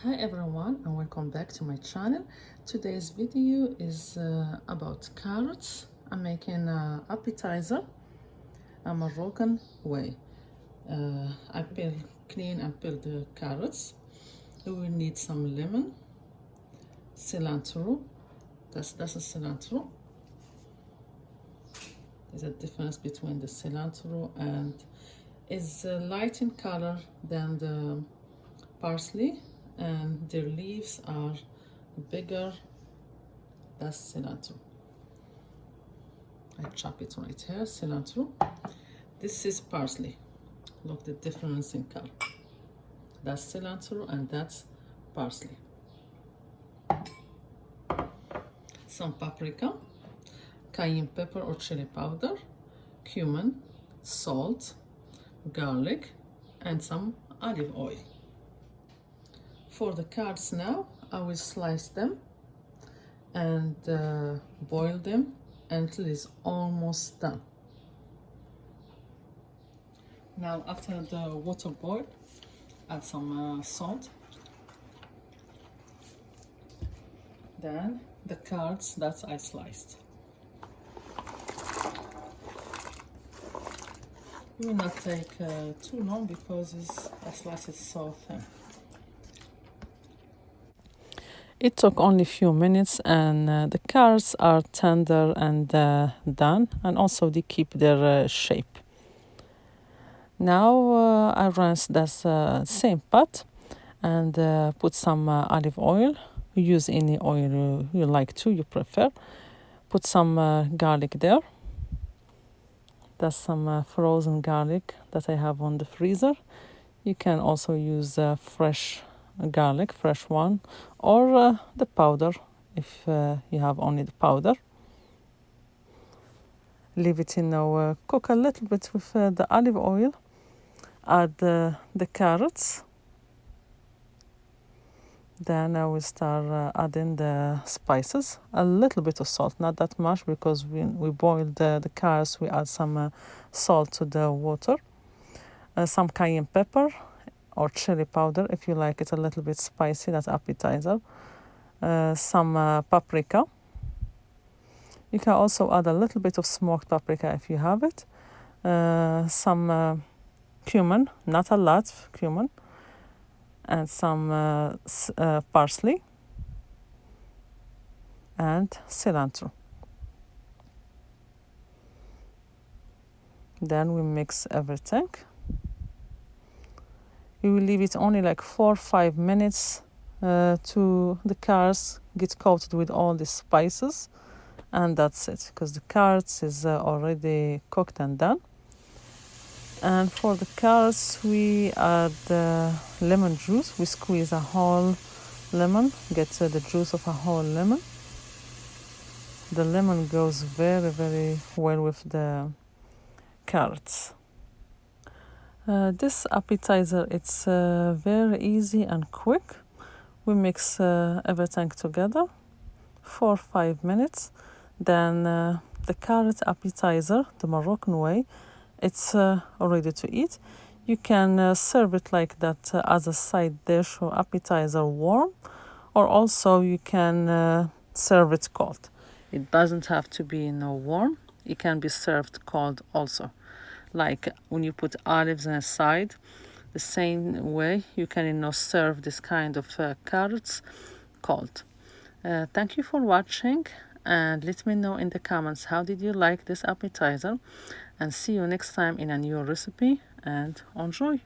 Hi everyone and welcome back to my channel. Today's video is about carrots. I'm making an appetizer a Moroccan way. I clean and peel the carrots. We will need some lemon, cilantro. That's a cilantro. There's a difference between the cilantro and is light in color than the parsley, and their leaves are bigger. That's cilantro. I chop it right here. Cilantro. This is parsley. Look the difference in color. That's cilantro and that's parsley. Some paprika, cayenne pepper or chili powder, cumin, salt, garlic, and some olive oil. For the carrots now, I will slice them and boil them until it's almost done. Now after the water boil, add some salt. Then the carrots that I sliced. It will not take too long because I sliced it so thin. It took only a few minutes, and the carrots are tender and done, and also they keep their shape. Now I rinse this same pot and put some olive oil. Use any oil you like to, you prefer. Put some garlic there. That's some frozen garlic that I have on the freezer. You can also use fresh garlic, fresh one, or the powder if you have only the powder. Leave it in now, cook a little bit with the olive oil. Add the carrots. Then I will start adding the spices. A little bit of salt, not that much, because when we boiled the carrots, we add some salt to the water. Some cayenne pepper or chili powder if you like it a little bit spicy, that's appetizer. Some paprika. You can also add a little bit of smoked paprika if you have it. Some cumin, not a lot cumin, and some parsley and cilantro. Then we mix everything. We will leave it only like 4 or 5 minutes to the carrots get coated with all the spices, and that's it, because the carrots is already cooked and done. And for the carrots we add lemon juice. We squeeze a whole lemon, get the juice of a whole lemon. The lemon goes very, very well with the carrots. This appetizer, it's very easy and quick. We mix everything together 4 or 5 minutes. Then the carrot appetizer, the Moroccan way, it's ready to eat. You can serve it like that as a side dish or appetizer warm, or also you can serve it cold. It doesn't have to be warm. It can be served cold also. Like when you put olives on a side, the same way you can serve this kind of carrots cold. Thank you for watching, and let me know in the comments how did you like this appetizer, and see you next time in a new recipe, and enjoy.